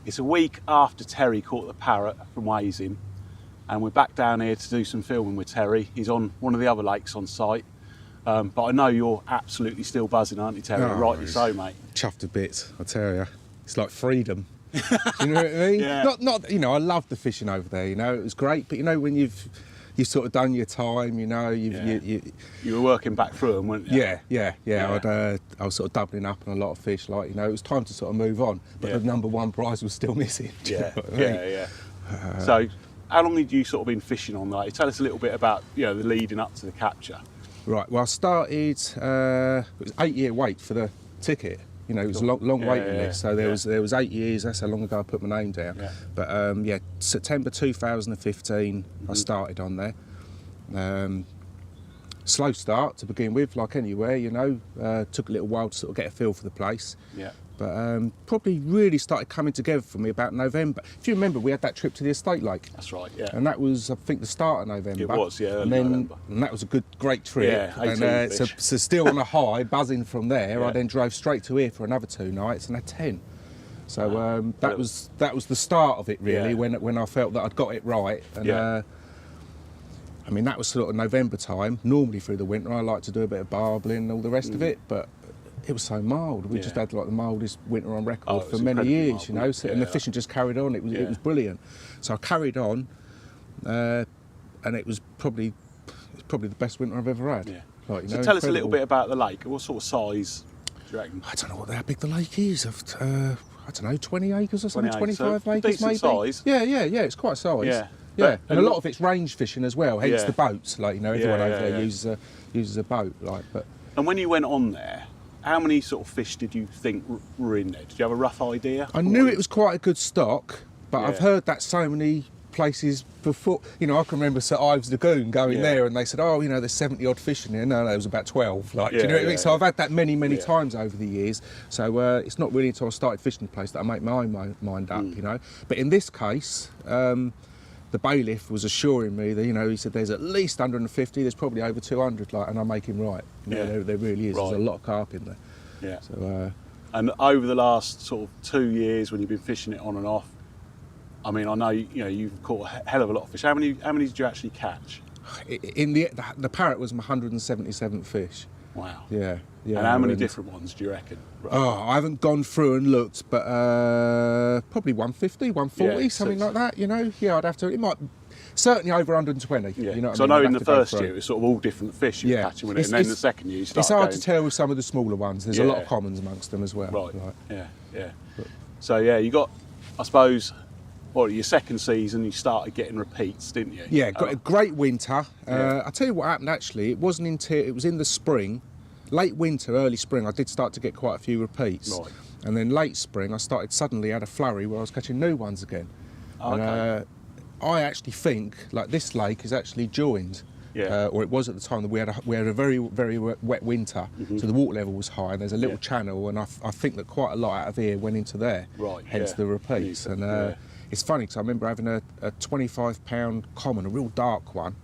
It's a week after Terry caught the parrot from Wasing, and we're back down here to do some filming with Terry. He's on one of the other lakes on site. But I know you're absolutely still buzzing, aren't you, Terry? Oh, Rightly so, mate. Chuffed a bit, I tell you. It's like freedom. Do you know what I mean? Yeah. Not. You know, I love the fishing over there. You know, it was great. But you know, when you've sort of done your time, you know, you were working back through them, weren't you? Yeah. I was sort of doubling up on a lot of fish. Like, you know, it was time to sort of move on. But the number one prize was still missing. Do you know what I mean? Yeah. So, how long had you sort of been fishing on that? Tell us a little bit about, you know, the leading up to the capture. Right. Well, I started. It was 8-year wait for the ticket. You know, it was a long waiting list. So there was 8 years. That's how long ago I put my name down. Yeah. But September 2015, I started on there. Slow start to begin with, like anywhere. You know, took a little while to sort of get a feel for the place. Yeah. But probably really started coming together for me about November. If you remember, we had that trip to the estate lake. That's right, yeah. And that was, I think, the start of November. It was, yeah, early November. And that was a great trip. Yeah, 18 and fish. So still on a high, buzzing from there, I then drove straight to here for another 2 nights and had 10. So that was the start of it, really, when I felt that I'd got it right. And I mean, that was sort of November time. Normally through the winter, I like to do a bit of barbling and all the rest of it, but it was so mild. We just had like the mildest winter on record for many years, mild, you know. So, and the fishing just carried on. It was brilliant. So I carried on, and it was probably the best winter I've ever had. Yeah. Like, you know, tell us a little bit about the lake. What sort of size do you reckon? I don't know how big the lake is. I don't know, 20 acres or something, 25 acres decent maybe. Size. Yeah, it's quite a size. Yeah, and a lot of it's range fishing as well. Hence the boats. Like, you know, everyone over there uses a boat. Like, but. And when you went on there, how many sort of fish did you think were in there? Did you have a rough idea? I knew it was quite a good stock, but I've heard that so many places before. You know, I can remember Sir Ives Lagoon going there, and they said, "Oh, you know, there's 70 odd fish in there." No, there was about 12. Like, do you know what I mean? So I've had that many times over the years. So it's not really until I started fishing the place that I make my own mind up. You know, but in this case. The bailiff was assuring me that, you know, he said there's at least 150, there's probably over 200, like, and I make him right. You know, there really is. Right. There's a lot of carp in there. Yeah. So, and over the last sort of 2 years, when you've been fishing it on and off, I mean, I know you've caught a hell of a lot of fish. How many did you actually catch? In the parrot was my 177th fish. Wow. Yeah. And how many different ones do you reckon? Right. Oh, I haven't gone through and looked, but probably 150, 140, something like that, you know. Yeah, I'd have to, it might, certainly over 120. Yeah. You know what so I mean? I know in the first year it was sort of all different fish you were catching with it, and then the second year you started It's hard to tell with some of the smaller ones. There's a lot of commons amongst them as well. Right, yeah. So you got, I suppose, your second season you started getting repeats, didn't you? Yeah, got a great winter. I'll tell you what happened actually, it was in the spring, late winter, early spring, I did start to get quite a few repeats. Right. And then late spring, I suddenly had a flurry where I was catching new ones again. Oh, okay. I actually think, like, this lake is actually joined. Yeah. Or it was at the time that we had a very, very wet winter, so the water level was high, and there's a little channel, and I think that quite a lot out of here went into there. Right. Hence the repeats. And it's funny because I remember having a 25-pound common, a real dark one,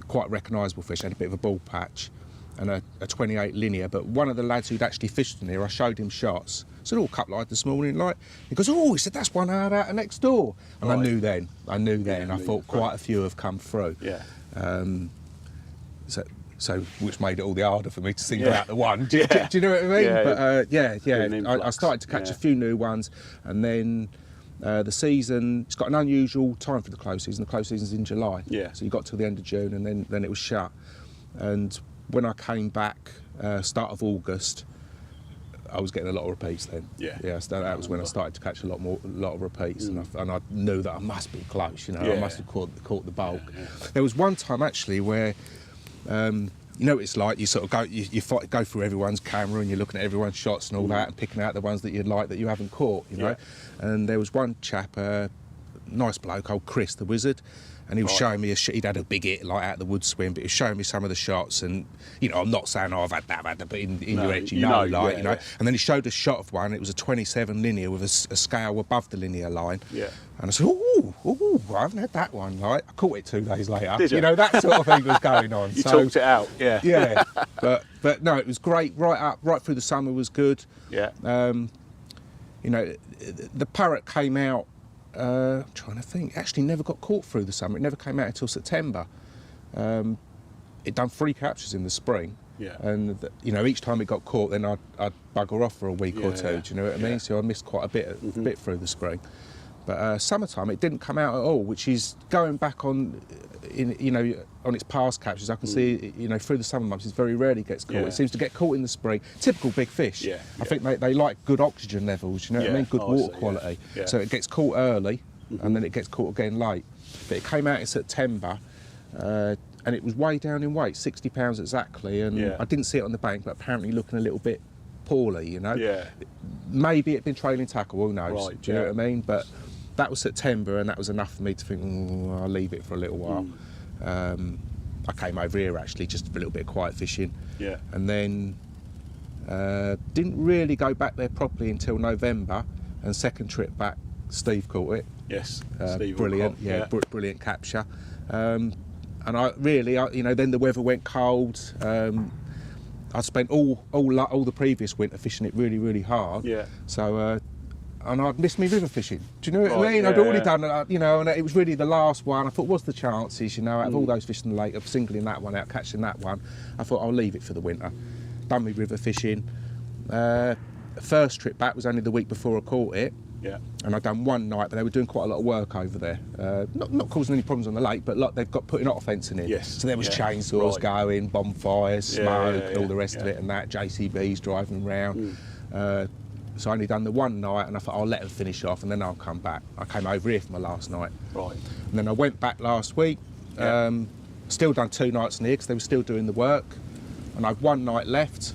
quite recognisable fish, had a bit of a ball patch, and a 28 linear, but one of the lads who'd actually fished in here, I showed him shots. I said, "Oh, cut light this morning, like." He goes, "Oh," he said, "that's one I had out next door." And right. I knew then. I thought quite a few have come through. Yeah. So which made it all the harder for me to single out the one. Do you know what I mean? But I started to catch a few new ones, and then the season, it's got an unusual time for the close season. The close season's in July. Yeah. So you got till the end of June, and then it was shut. And when I came back, start of August, I was getting a lot of repeats then. Yeah. So that was when I started to catch a lot of repeats, and I knew that I must be close. You know, I must have caught the bulk. There was one time actually where, you know, it's like you sort of go through everyone's camera and you're looking at everyone's shots and all that, and picking out the ones that you'd like that you haven't caught. You know, and there was one chap, nice bloke called Chris the Wizard. And he was showing me he'd had a big hit like out the wood swim, but he was showing me some of the shots, and you know, I'm not saying I've had that, but in your head you know. And then he showed a shot of one. It was a 27 linear with a scale above the linear line. Yeah. And I said, "Ooh, I haven't had that one." Like, I caught it 2 days later. Did you? You know, that sort of thing was going on. You talked it out. Yeah. Yeah. But no, it was great. Right through the summer was good. Yeah. you know, the parrot came out, I'm trying to think, actually never got caught through the summer. It never came out until September. It done 3 captures in the spring. Yeah. And, you know, each time it got caught, then I'd bugger off for a week or two, do you know what I mean? So I missed quite a bit through the spring. But summertime, it didn't come out at all, which is going back on, you know, on its past captures. I can see, you know, through the summer months, it very rarely gets caught. It seems to get caught in the spring. Typical big fish. I think they like good oxygen levels, you know what I mean? Good water quality. So it gets caught early, and then it gets caught again late. But it came out in September, and it was way down in weight, 60 pounds exactly. And I didn't see it on the bank, but apparently looking a little bit poorly, you know? Maybe it'd been trailing tackle, who knows? Do you know what I mean? But that was September, and that was enough for me to think, I'll leave it for a little while. I came over here actually just for a little bit of quiet fishing, and then didn't really go back there properly until November. And second trip back, Steve caught it. Steve brilliant, brilliant capture. And I really, you know, then the weather went cold. I spent all the previous winter fishing it really, really hard. So. And I'd missed me river fishing. Do you know what I mean? I'd already done it, you know, and it was really the last one. I thought, what's the chances, you know, out of all those fish in the lake, of singling that one out, catching that one. I thought, I'll leave it for the winter. Done me river fishing. First trip back was only the week before I caught it. And I'd done one night, but they were doing quite a lot of work over there. Not causing any problems on the lake, but like they've got putting off fencing in. So there was chainsaws going, bonfires, smoke, and all the rest of it, and that, JCBs driving around. So I only done the one night, and I thought I'll let them finish off and then I'll come back. I came over here for my last night. And then I went back last week, still done 2 nights in here because they were still doing the work. And I'd 1 night left.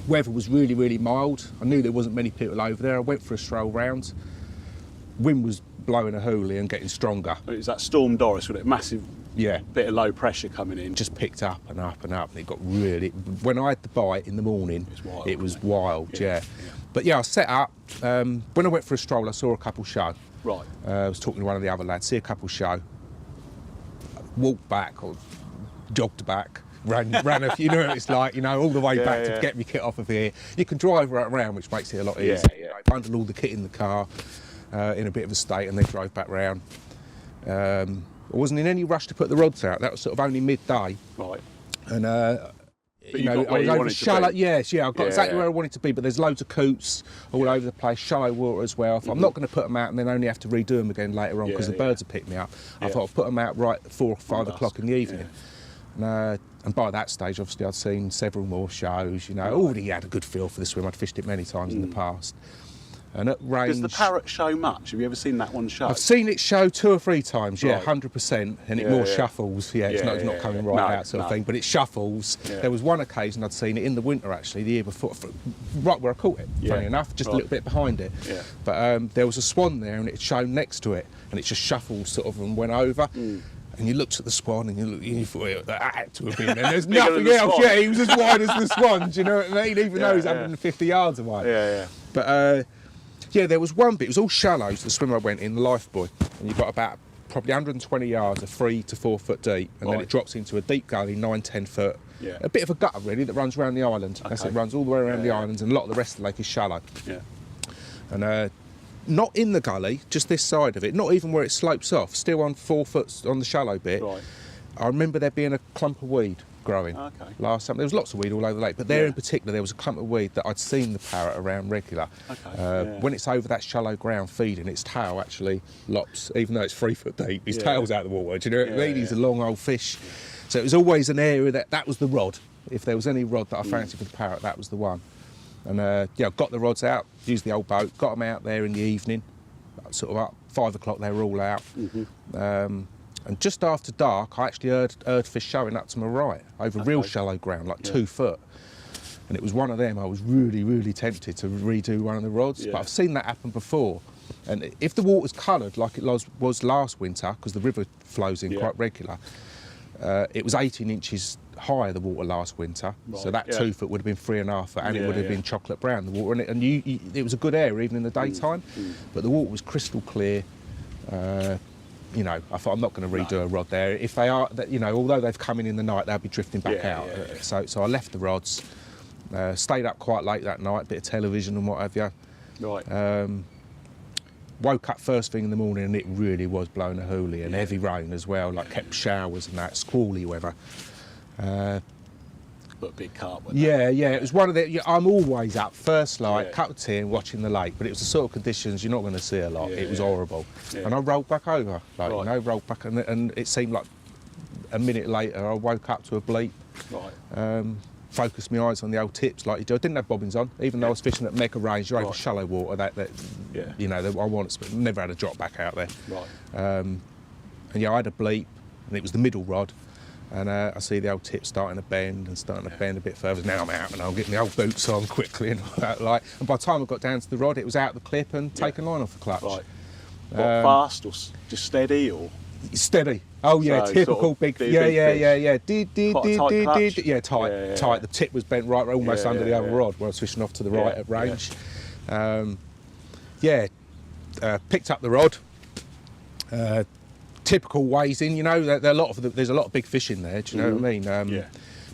Weather was really, really mild. I knew there wasn't many people over there. I went for a stroll round. Wind was blowing a hoolie and getting stronger. It was that Storm Doris with it, massive bit of low pressure coming in. Just picked up and up and up, and it got really, when I had the bite in the morning, it was wild, But I set up. When I went for a stroll, I saw a couple show. I was talking to one of the other lads, see a couple show. Walked back, or jogged back, ran a few, you know what it's like, you know, all the way back to get my kit off of here. You can drive right around, which makes it a lot easier. I bundled all the kit in the car in a bit of a state, and then drove back round. I wasn't in any rush to put the rods out. That was sort of only midday. And you know, I was over shallow. I got exactly where I wanted to be, but there's loads of coots all over the place, shallow water as well. I thought, I'm not going to put them out and then only have to redo them again later on because the birds have picked me up. I thought I'll put them out right at 4 or 5 o'clock in the evening. And by that stage, obviously, I'd seen several more shows. You know, already had a good feel for the swim. I'd fished it many times in the past. And at range, does the parrot show much? Have you ever seen that one show? I've seen it show 2 or 3 times, 100%, and it more shuffles. It's not coming right out sort of thing, but it shuffles. There was one occasion I'd seen it in the winter, actually, the year before, right where I caught it, funny enough, just a little bit behind it. But there was a swan there, and it shone next to it, and it just shuffled sort of and went over. And you looked at the swan and you thought, that had to have been there. There's nothing else. He was as wide as the swan, do you know what I mean? Even though he's 150 yards away. But there was one bit, it was all shallows, the swim I went in, the life buoy, and you've got about probably 120 yards of 3 to 4 foot deep, and then it drops into a deep gully, 9-10 foot, a bit of a gutter really that runs around the island. It runs all the way around the islands, and a lot of the rest of the lake is shallow. And not in the gully, just this side of it, not even where it slopes off, still on 4 foot on the shallow bit. I remember there being a clump of weed growing last summer. There was lots of weed all over the lake, but there in particular there was a clump of weed that I'd seen the parrot around regular. When it's over that shallow ground feeding, its tail actually lops, even though it's 3 foot deep, his tail's out of the water, do you know what I mean? He's a long old fish. So it was always an area that was the rod. If there was any rod that I fancied for the parrot, that was the one. And got the rods out, used the old boat, got them out there in the evening, sort of up 5 o'clock they were all out. And just after dark, I actually heard fish showing up to my right, over real shallow ground, like 2 foot. And it was one of them. I was really, really tempted to redo one of the rods, but I've seen that happen before. And if the water's coloured like it was last winter, because the river flows in quite regular, it was 18 inches higher, the water last winter. So that 2 foot would have been 3.5 foot, and it would have been chocolate brown, the water. And it was a good area even in the daytime, but the water was crystal clear. You know, I thought I'm not going to redo a rod there. If they are, you know, although they've come in the night, they'll be drifting back out. So I left the rods, stayed up quite late that night, bit of television and what have you. Right. Woke up first thing in the morning and it really was blowing a hoolie, and heavy rain as well, like kept showers and that, squally weather. But big carp. Yeah, it was one of the. I'm always up first light, cup of tea, and watching the lake. But it was the sort of conditions you're not going to see a lot. It was horrible, and I rolled back over, rolled back, and it seemed like a minute later I woke up to a bleep. Right. Focused my eyes on the old tips like you do. I didn't have bobbins on, even though I was fishing at mega range. You're over shallow water. I wanted, but never had a drop back out there. Right. And I had a bleep, and it was the middle rod. And I see the old tip starting to bend a bit further. Now I'm out and I'm getting the old boots on quickly and all that. And by the time I got down to the rod, it was out the clip and taking line off the clutch. Right. What, fast or just steady or? Steady. Oh yeah, so typical sort of big. Tight. The tip was bent right almost under the other rod where I was fishing off to the right at range. Picked up the rod. Typical ways in, there's a lot of big fish in there. Do you know what I mean?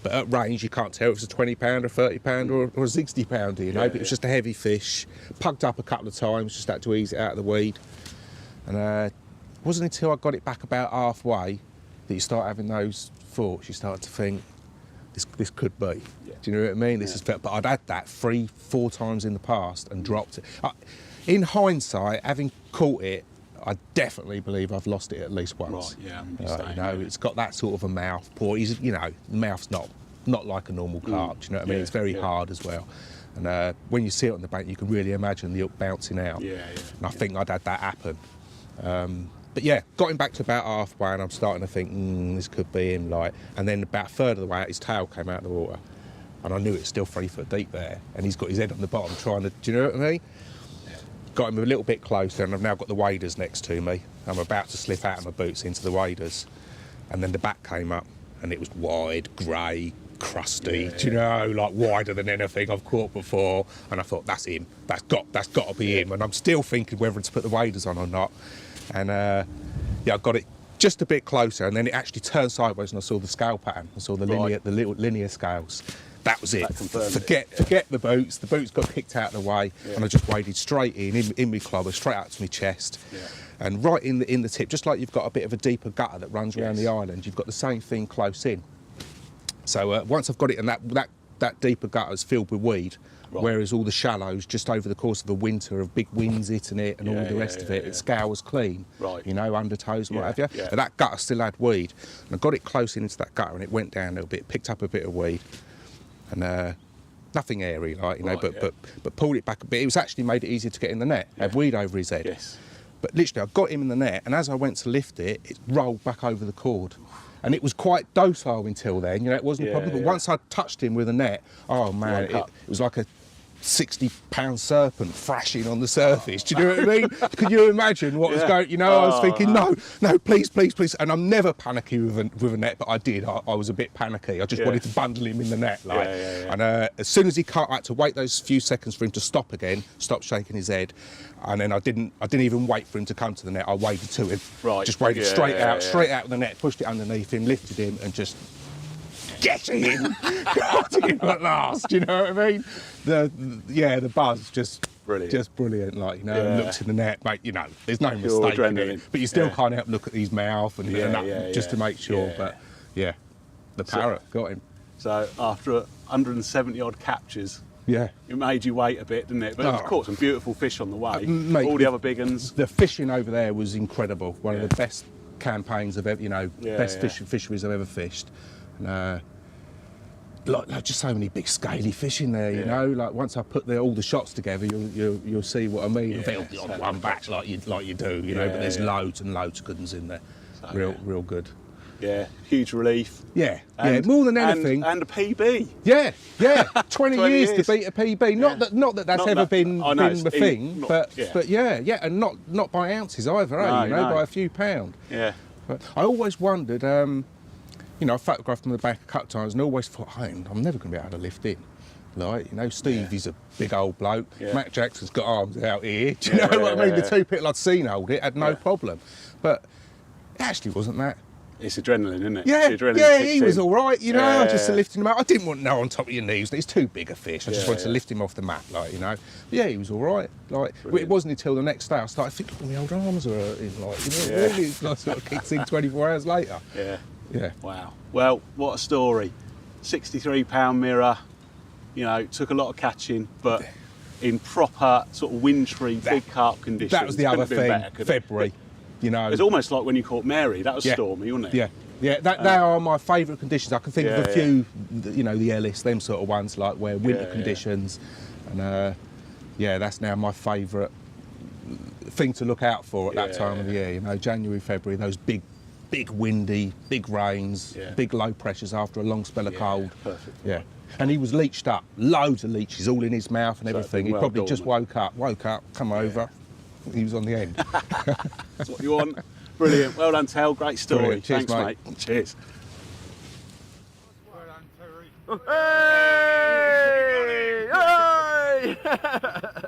But at range, you can't tell if it's a 20 pound or 30 pound or a 60 pounder. But it was just a heavy fish. Pugged up a couple of times, just had to ease it out of the weed. And it wasn't until I got it back about halfway that you start having those thoughts. You start to think, this could be. Do you know what I mean? But I'd had that 3-4 times in the past and dropped it. In hindsight, having caught it, I definitely believe I've lost it at least once. Right, yeah. It's got that sort of a mouth. The mouth's not like a normal carp. Do you know what I mean? It's very hard as well. And when you see it on the bank, you can really imagine the hook bouncing out. And I think I'd had that happen. But got him back to about halfway, and I'm starting to think, this could be him. And then about a third of the way out, his tail came out of the water, and I knew it's still 3 foot deep there, and he's got his head on the bottom trying to. Do you know what I mean? Got him a little bit closer, and I've now got the waders next to me. I'm about to slip out of my boots into the waders, and then the back came up, and it was wide, grey, crusty. Do you know, like wider than anything I've caught before. And I thought, that's him. That's got to be him. And I'm still thinking whether to put the waders on or not. And I got it just a bit closer, and then it actually turned sideways, and I saw the scale pattern. I saw the little linear scales. That was it. Forget the boots. The boots got kicked out of the way, and I just waded straight in my clobber, straight out to my chest, and right in the tip. Just like you've got a bit of a deeper gutter that runs around the island, you've got the same thing close in. So once I've got it, and that deeper gutter's filled with weed, whereas all the shallows, just over the course of a winter of big winds hitting it and all the rest of it, it scours clean. Undertows and what have you. But that gutter still had weed, and I got it close into that gutter, and it went down a little bit, picked up a bit of weed. And nothing airy, but pulled it back a bit. It was actually made it easier to get in the net, have weed over his head. But literally, I got him in the net, and as I went to lift it, it rolled back over the cord. And it was quite docile until then, it wasn't a problem. But once I touched him with a net, oh man, it was like a 60-pound serpent thrashing on the surface. Do you know what I mean? Could you imagine what was going? I was thinking, no, please. And I'm never panicky with a net, but I did. I was a bit panicky. I just wanted to bundle him in the net, And as soon as he cut, I had to wait those few seconds for him to stop again, stop shaking his head, and then I didn't even wait for him to come to the net. I waded to him, just waded straight out of the net, pushed it underneath him, lifted him, and just. Get in! Got him at last, you know what I mean? The buzz just brilliant, looked in the net, mate, there's no mistake in it, but you still can't help look at his mouth and just to make sure, but the parrot got him. So after 170 odd captures, it made you wait a bit, didn't it? But of course, some beautiful fish on the way, mate, all the other big uns. The fishing over there was incredible, one of the best campaigns I've ever, best fisheries I've ever fished. And, just so many big scaly fish in there, once I put all the shots together, you'll see what I mean. They'll be on one back like you do, but there's loads and loads of good ones in there. So, real good. Yeah, huge relief. More than anything. And a PB. 20 years to beat a PB. Not that that's ever been the thing, but and not by ounces either, by a few pound. But I always wondered. I photographed from the back a couple of times and always thought, I'm never going to be able to lift in. Steve, he's a big old bloke. Matt Jackson's got arms out here. Do you know what I mean? The two people I'd seen hold it had no problem. But it actually wasn't that. It's adrenaline, isn't it? Yeah, The adrenaline yeah, kicks he was in. all right, you know. I just Yeah. lifted him out. I didn't want no on top of your knees. He's too big a fish. I just wanted to lift him off the mat, like, you know. But yeah, he was all right. Like, it wasn't until the next day I started thinking, my old arms are hurting, like, you know, really, like, sort of kicks in 24 hours later. Yeah. Yeah. Wow. Well, what a story. 63-pound mirror. You know, took a lot of catching, but in proper sort of wintry, big carp conditions. That was the other thing. Better, February, you know. It's almost like when you caught Mary. That was stormy, wasn't it? Yeah. Yeah, they are my favourite conditions. I can think of a few, you know, the Ellis, them sort of ones, like where winter conditions, and yeah, that's now my favourite thing to look out for at that time of the year. You know, January, February, those big windy, big rains, big low pressures after a long spell of cold. Perfect. Yeah, and he was leached up, loads of leeches all in his mouth and everything. He probably just woke up, come over, he was on the end. That's what you want. Brilliant. Well done, Tel. Great story. Brilliant. Cheers, Thanks, mate. Cheers. Well done, Terry. Hey! Hey!